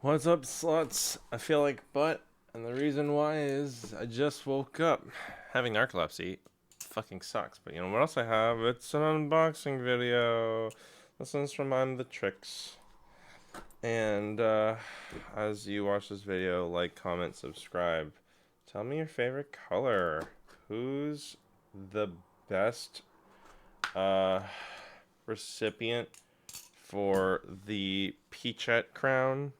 What's up, sluts? I feel like butt, and the reason why is I just woke up. Having narcolepsy fucking sucks, but you know what else I have? It's an unboxing video. This one's from I'm the Tricks. And as you watch this video, like, comment, subscribe. Tell me your favorite color. Who's the best uh, recipient for the Peachette crown?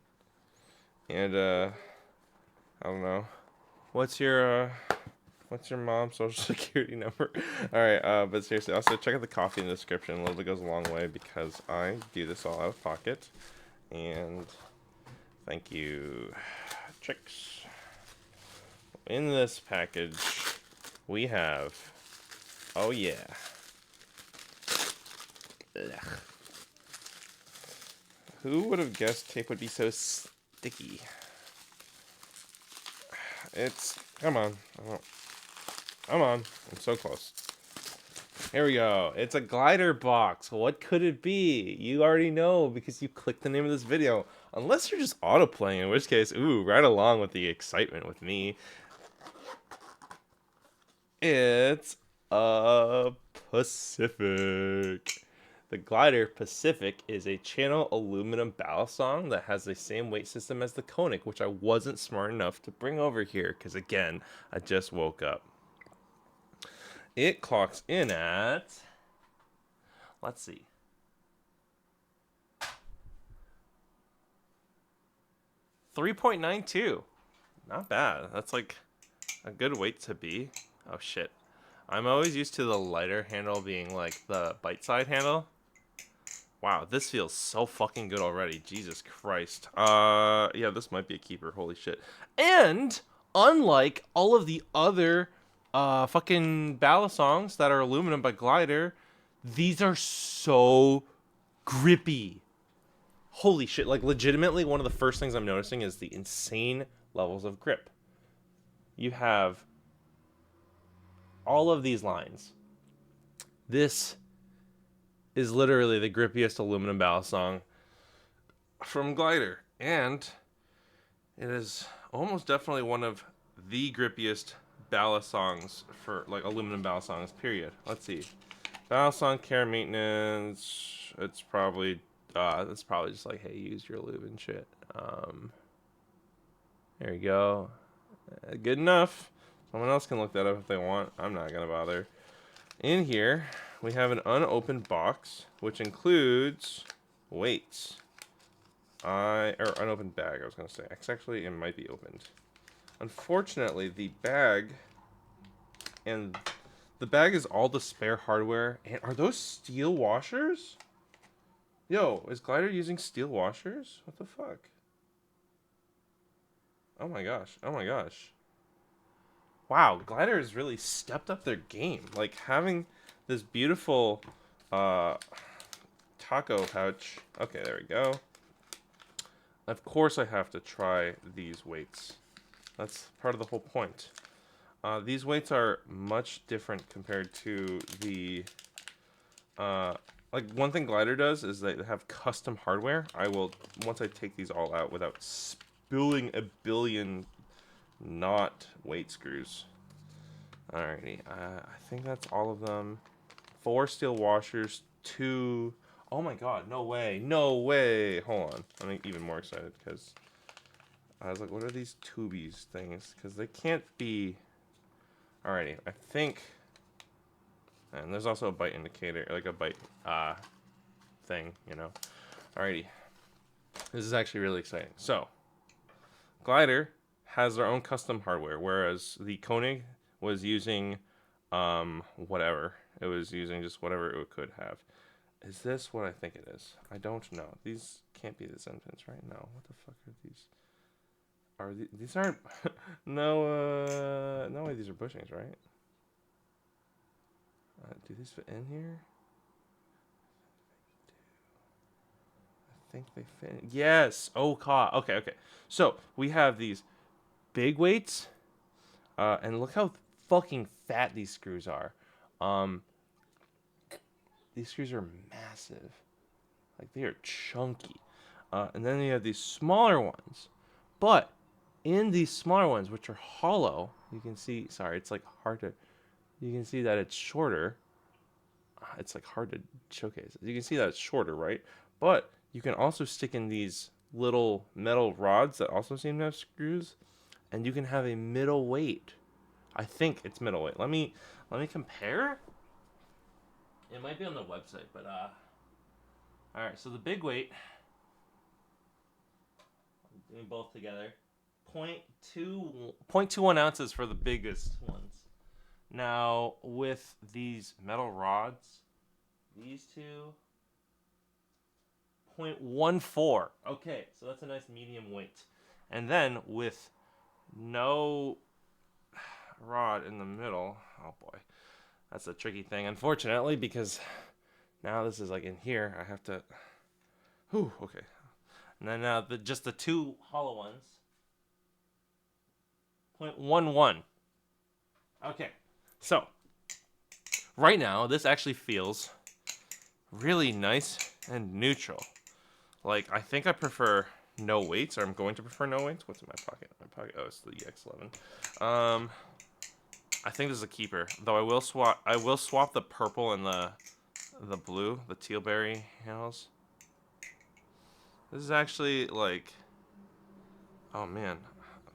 And I don't know. What's your mom's social security number? All right, but seriously, also check out the coffee in the description. A little bit goes a long way because I do this all out of pocket. And thank you, Tricks. In this package, we have, oh yeah. Ugh. Who would have guessed tape would be so sticky? It's, come on. Come on. I'm so close. Here we go. It's a Glidr box. What could it be? You already know because you clicked the name of this video. Unless you're just autoplaying, in which case, ooh, right along with the excitement with me. It's a Pacific. The Glidr Pacific is a channel aluminum Balisong that has the same weight system as the Koenig, which I wasn't smart enough to bring over here because, again, I just woke up. It clocks in at, let's see, 3.92. Not bad. That's like a good weight to be. Oh shit. I'm always used to the lighter handle being like the bite side handle. Wow, this feels so fucking good already. Jesus Christ. Yeah, this might be a keeper. Holy shit. And unlike all of the other fucking Balisongs that are aluminum by Glidr, these are so grippy. Holy shit. Like, legitimately, one of the first things I'm noticing is the insane levels of grip. You have all of these lines. This is literally the grippiest aluminum Balisong from Glidr. And it is almost definitely one of the grippiest Balisongs for, like, aluminum Balisongs, period. Let's see. Balisong care maintenance. It's probably just like, hey, use your lube and shit. There you go. Good enough. Someone else can look that up if they want. I'm not gonna bother. In here, we have an unopened box, which includes weights. Or unopened bag, I was gonna say. Actually, it might be opened. Unfortunately, the bag is all the spare hardware. And are those steel washers? Yo, is Glidr using steel washers? What the fuck? Oh my gosh. Oh my gosh. Wow, Glidr has really stepped up their game. Like, having this beautiful taco pouch. Okay, there we go. Of course I have to try these weights. That's part of the whole point. These weights are much different compared to the... like, one thing Glidr does is they have custom hardware. I will, once I take these all out without spilling a billion not weight screws. Alrighty, I think that's all of them. 4 steel washers, 2... Oh my god, no way, no way! Hold on, I'm even more excited because I was like, what are these tubies things? Because they can't be... Alrighty, I think... And there's also a bite indicator, like a bite thing, you know. Alrighty, this is actually really exciting. So, Glidr has their own custom hardware, whereas the Koenig was using whatever. It was using just whatever it could have. Is this what I think it is? I don't know. These can't be the Zen pins, right? No. What the fuck are these? These aren't... no way these are bushings, right? Do these fit in here? I think they fit in. Yes! Oh, god. Okay. So, we have these big weights. And look how fucking fat these screws are. These screws are massive. Like, they are chunky. And then you have these smaller ones. But in these smaller ones, which are hollow, you can see, sorry, it's like hard to, you can see that it's shorter. It's like hard to showcase. You can see that it's shorter, right? But you can also stick in these little metal rods that also seem to have screws, and you can have a middle weight. I think it's middle weight. Let me compare. It might be on the website, but all right. So the big weight, doing both together, 0.21 ounces for the biggest ones. Now with these metal rods, these two, 0.14. Okay, so that's a nice medium weight. And then with no rod in the middle, oh boy, that's a tricky thing, unfortunately, because now this is like in here. I have to. Whew, okay. And then now just the two hollow ones. 0.11. Okay. So right now this actually feels really nice and neutral. Like I think I prefer no weights, or I'm going to prefer no weights. What's in my pocket? My pocket. Oh, it's the EX11. I think this is a keeper. Though I will swap the purple and the blue, the teal berry handles. This is actually like, oh man,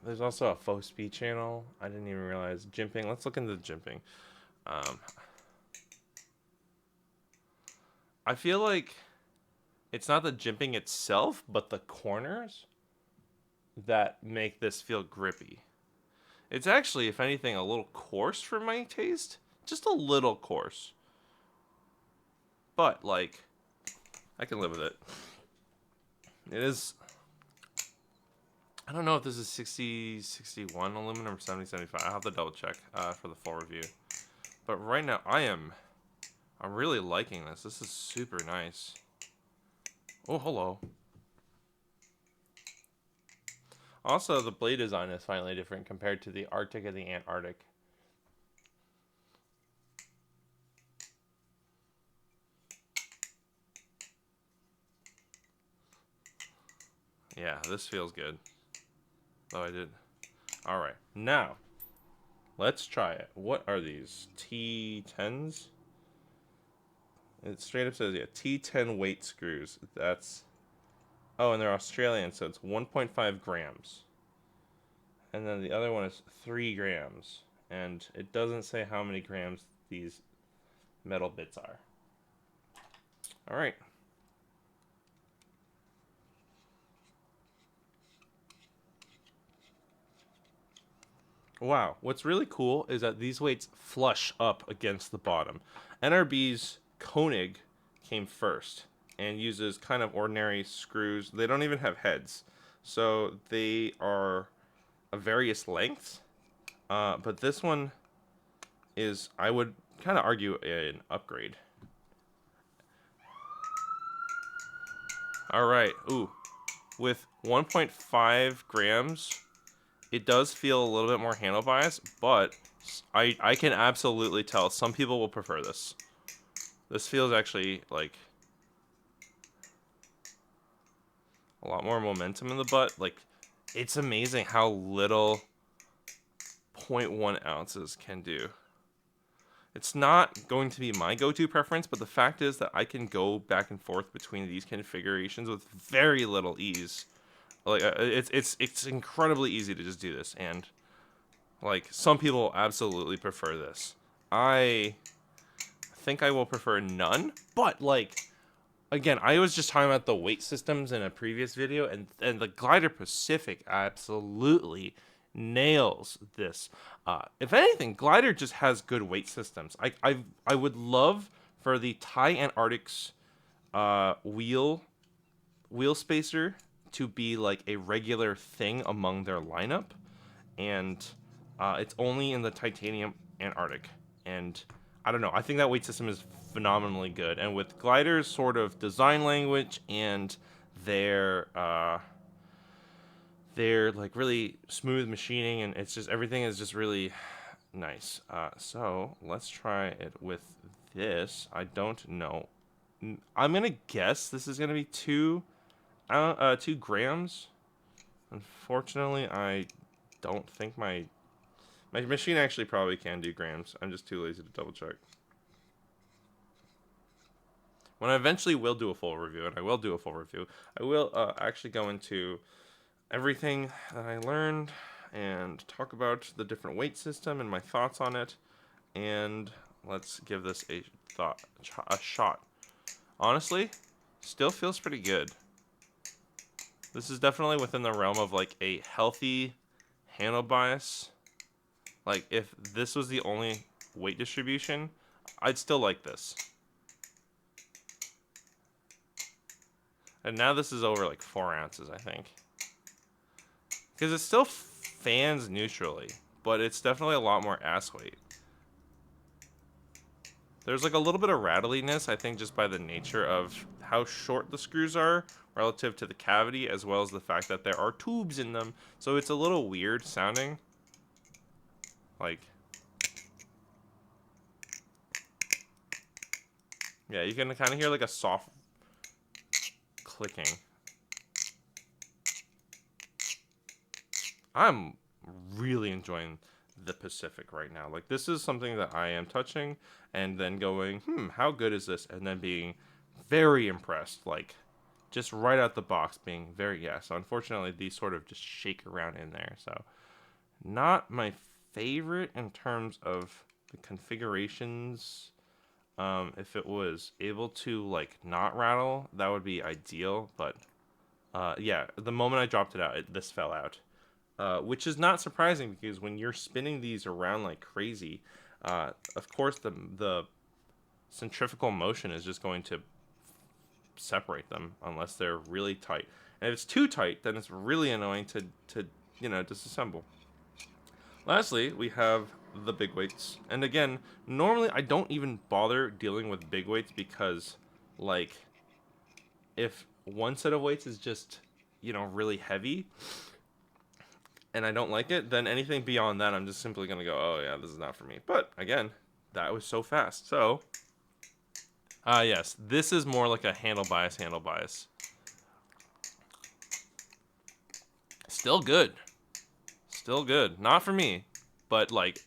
there's also a faux speed channel. I didn't even realize jimping. Let's look into jimping. I feel like it's not the jimping itself, but the corners that make this feel grippy. It's actually, if anything, a little coarse for my taste. Just a little coarse. But, like, I can live with it. It is, I don't know if this is 60, 61 aluminum or 70, 75. I'll have to double check for the full review. But right now, I'm really liking this. This is super nice. Oh, hello. Also, the blade design is finally different compared to the Arctic and the Antarctic. Yeah, this feels good. Oh, I did. Alright, now, let's try it. What are these? T10s? It straight up says, yeah, T10 weight screws. That's, oh, and they're Australian, so it's 1.5 grams. And then the other one is 3 grams. And it doesn't say how many grams these metal bits are. Alright. Wow, what's really cool is that these weights flush up against the bottom. NRB's Koenig came first and uses kind of ordinary screws. They don't even have heads. So they are of various lengths. But this one is, I would kind of argue, an upgrade. Alright, ooh. With 1.5 grams, it does feel a little bit more handle bias, but I can absolutely tell some people will prefer this. This feels actually like a lot more momentum in the butt. Like, it's amazing how little 0.1 ounces can do. It's not going to be my go-to preference, but the fact is that I can go back and forth between these configurations with very little ease. Like, it's incredibly easy to just do this, and like, some people absolutely prefer this. I think I will prefer none, but like, again, I was just talking about the weight systems in a previous video, and the Glidr Pacific absolutely nails this. If anything, Glidr just has good weight systems. I would love for the Thai Antarctic's wheel spacer to be like a regular thing among their lineup, and it's only in the titanium Antarctic. And I don't know, I think that weight system is phenomenally good. And with Glidr's sort of design language and their like really smooth machining, and it's just, everything is just really nice. So let's try it with this. I don't know. I'm gonna guess this is gonna be 2 2 grams. Unfortunately, I don't think my machine actually probably can do grams. I'm just too lazy to double check. When I eventually will do a full review, and I will do a full review, I will actually go into everything that I learned and talk about the different weight system and my thoughts on it. And let's give this a shot. Honestly, still feels pretty good. This is definitely within the realm of like a healthy handle bias. Like if this was the only weight distribution, I'd still like this. And now this is over like 4 ounces, I think. Because it still fans neutrally, but it's definitely a lot more ass weight. There's like a little bit of rattliness, I think, just by the nature of how short the screws are relative to the cavity, as well as the fact that there are tubes in them. So it's a little weird sounding. Like, yeah, you can kind of hear like a soft clicking. I'm really enjoying the Pacific right now. Like, this is something that I am touching and then going, how good is this? And then being very impressed, like, just right out the box being very, yeah. So unfortunately, these sort of just shake around in there. So not my favorite in terms of the configurations. If it was able to, like, not rattle, that would be ideal. But, yeah, the moment I dropped it out, this fell out. Which is not surprising because when you're spinning these around like crazy, of course the centrifugal motion is just going to separate them unless they're really tight. And if it's too tight, then it's really annoying to disassemble. Lastly, we have the big weights. And again, normally I don't even bother dealing with big weights because, like, if one set of weights is just, really heavy, and I don't like it, then anything beyond that, I'm just simply going to go, oh yeah, this is not for me. But again, that was so fast. So, yes, this is more like a handle bias. Still good. Still good. Not for me. But, like,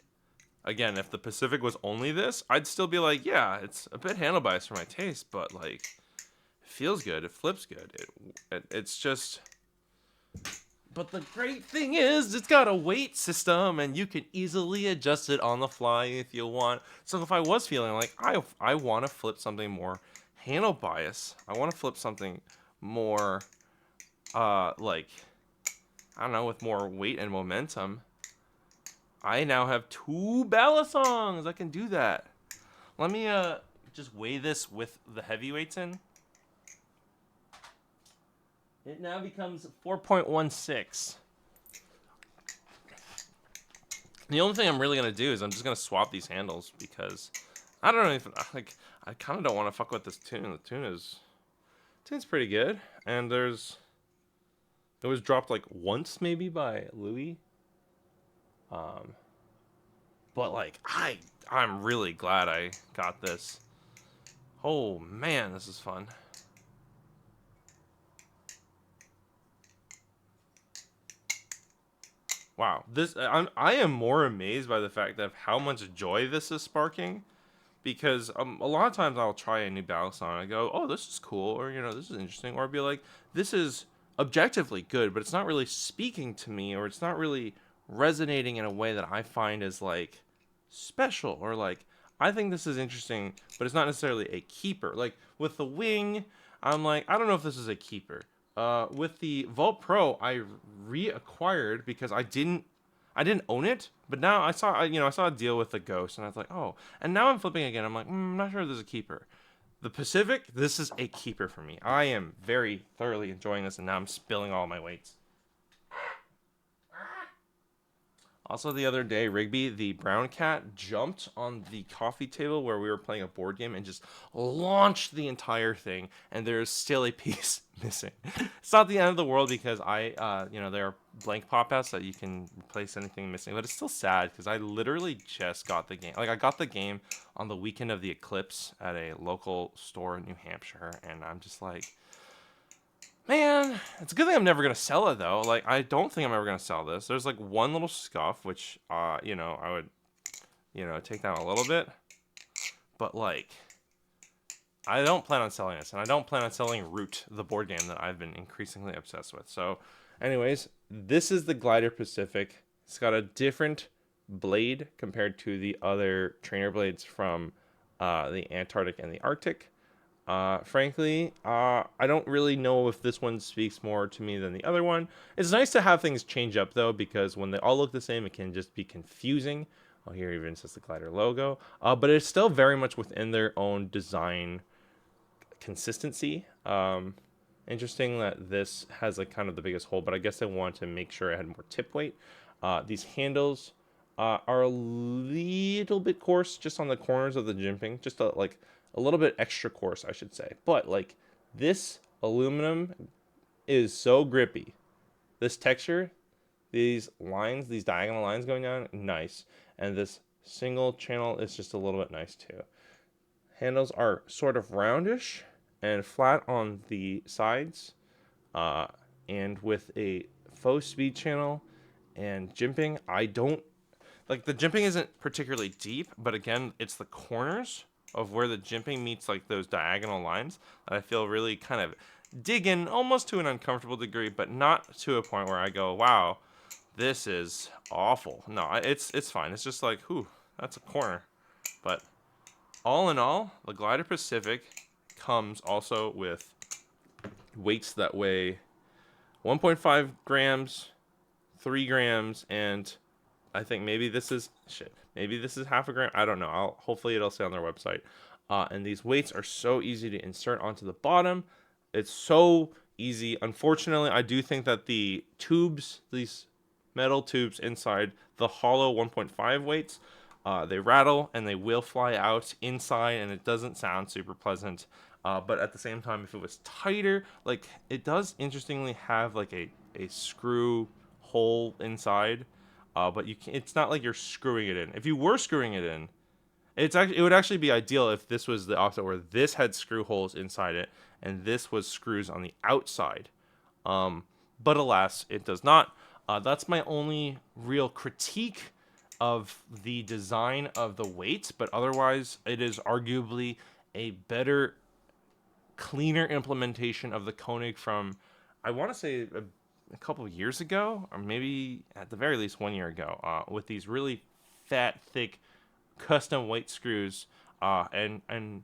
again, if the Pacific was only this, I'd still be like, yeah, it's a bit handle bias for my taste, but, like, it feels good. It flips good. It's just... But the great thing is, it's got a weight system, and you can easily adjust it on the fly if you want. So if I was feeling like I want to flip something more handle bias, I want to flip something more, like, I don't know, with more weight and momentum, I now have 2 Balisongs. I can do that. Let me just weigh this with the heavyweights in. It now becomes 4.16. The only thing I'm really going to do is I'm just going to swap these handles because I don't know if, like, I kind of don't want to fuck with this tune. The tune's pretty good. And it was dropped like once maybe by Louis. But like, I'm really glad I got this. Oh man, this is fun. Wow, I am more amazed by the fact of how much joy this is sparking, because a lot of times I'll try a new Balisong and I go, oh, this is cool, or this is interesting, or I'll be like, this is objectively good, but it's not really speaking to me, or it's not really resonating in a way that I find is like special, or like I think this is interesting, but it's not necessarily a keeper. Like with the Wing, I'm like, I don't know if this is a keeper. With the Vault Pro, I reacquired because I didn't own it, but now I saw a deal with the Ghost, and I was like, oh, and now I'm flipping again. I'm like, I'm not sure if this is a keeper. The Pacific, this is a keeper for me. I am very thoroughly enjoying this, and now I'm spilling all my weights. Also, the other day, Rigby, the brown cat, jumped on the coffee table where we were playing a board game and just launched the entire thing, and there's still a piece missing. It's not the end of the world because there are blank pop-outs that you can replace anything missing, but it's still sad because I literally just got the game. Like, I got the game on the weekend of the eclipse at a local store in New Hampshire, and I'm just like, Man, it's a good thing I'm never gonna sell it though. Like, I don't think I'm ever gonna sell this. There's like one little scuff, which, you know, I would, you know, take down a little bit. But like, I don't plan on selling this, and I don't plan on selling Root, the board game that I've been increasingly obsessed with. So, anyways, this is the Glidr Pacific. It's got a different blade compared to the other trainer blades from the Antarctic and the Arctic. Frankly, I don't really know if this one speaks more to me than the other one. It's nice to have things change up though, because when they all look the same, it can just be confusing. Oh, here even says the Glidr logo. But it's still very much within their own design consistency. Interesting that this has like kind of the biggest hole, but I guess I wanted to make sure I had more tip weight. These handles are a little bit coarse just on the corners of the jimping, just like a little bit extra coarse, I should say. But like this aluminum is so grippy. This texture, these lines, these diagonal lines going down, nice. And this single channel is just a little bit nice too. Handles are sort of roundish and flat on the sides, and with a faux speed channel and jimping. I don't like the jimping isn't particularly deep, but again, it's the corners of where the jimping meets like those diagonal lines that I feel really kind of dig in almost to an uncomfortable degree, but not to a point where I go, wow, this is awful. No, it's fine. It's just like, whew, that's a corner. But all in all, the Glidr Pacific comes also with weights that weigh 1.5 grams, 3 grams, and I think maybe this is maybe this is half a gram. I don't know. Hopefully it'll say on their website. And these weights are so easy to insert onto the bottom. It's so easy. Unfortunately, I do think that the tubes, these metal tubes inside the hollow 1.5 weights, they rattle and they will fly out inside, and it doesn't sound super pleasant. But at the same time, if it was tighter, like it does interestingly have like a screw hole inside. But it's not like you're screwing it in. If you were screwing it in, it would actually be ideal if this was the opposite, where this had screw holes inside it and this was screws on the outside. But alas, it does not. That's my only real critique of the design of the weights, but otherwise, it is arguably a better, cleaner implementation of the Koenig from, I want to say, a couple of years ago, or maybe at the very least 1 year ago, with these really fat, thick, custom weight screws. And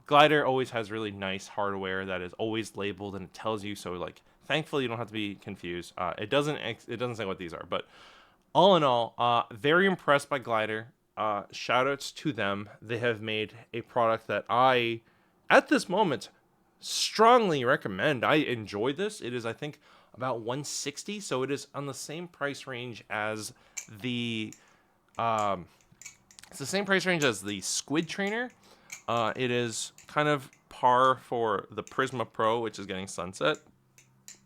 Glidr always has really nice hardware that is always labeled and it tells you. So like, thankfully, you don't have to be confused. It doesn't say what these are, but all in all, very impressed by Glidr. Shoutouts to them. They have made a product that I, at this moment, strongly recommend. I enjoy this. It is, I think, about $160, so it is on the same price range as the it's the same price range as the Squid Trainer. It is kind of par for the Prisma Pro, which is getting sunset.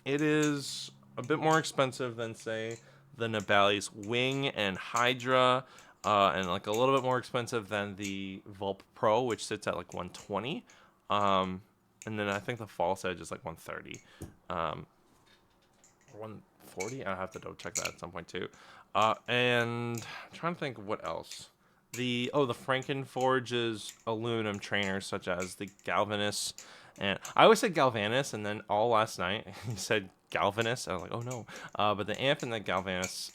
It is a bit more expensive than, say, the Nibali's Wing and Hydra, and like a little bit more expensive than the Vulp Pro, which sits at like 120. And then I think the False Edge is like 130. 140. I have to double check that at some point too. And I'm trying to think what else. The Frankenforge's aluminum trainers, such as the Galvanus, and I always said Galvanus, and then all last night he said Galvanus. I was like, oh no. But the amp in the Galvanus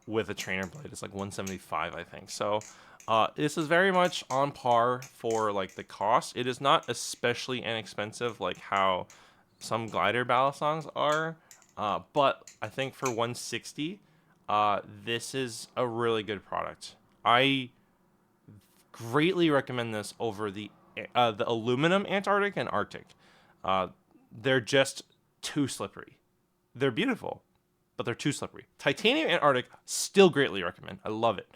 with a trainer blade is like 175, I think. So this is very much on par for like the cost. It is not especially inexpensive like how some Glidr Balisongs are. But I think for 160, this is a really good product. I greatly recommend this over the aluminum Antarctic and Arctic. They're just too slippery. They're beautiful, but they're too slippery. Titanium Antarctic, still greatly recommend. I love it.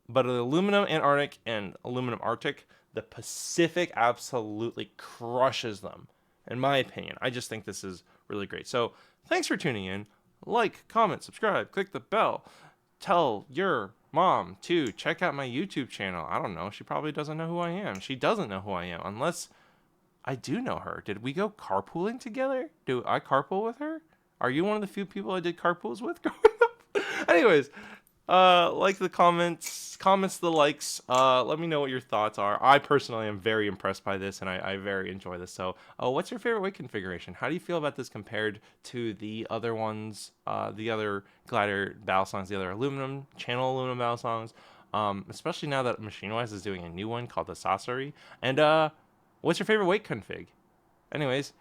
But the aluminum Antarctic and aluminum Arctic, the Pacific absolutely crushes them, in my opinion. I just think this is really great. So thanks for tuning in. Like, comment, subscribe, click the bell. Tell your mom to check out my YouTube channel. I don't know. She probably doesn't know who I am. She doesn't know who I am unless I do know her. Did we go carpooling together? Do I carpool with her? Are you one of the few people I did carpools with growing up? Anyways, like the comments the likes. Let me know what your thoughts are. I personally am very impressed by this, and I very enjoy this. So, what's your favorite weight configuration? How do you feel about this compared to the other ones, the other Glidr Balisongs, the other aluminum Balisongs? Especially now that Machine Wise is doing a new one called the Sasori. And what's your favorite weight config? Anyways,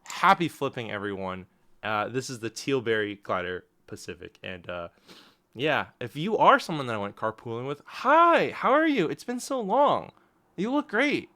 happy flipping everyone. This is the Tealberry Glidr Pacific, and yeah, if you are someone that I went carpooling with, hi, how are you? It's been so long. You look great.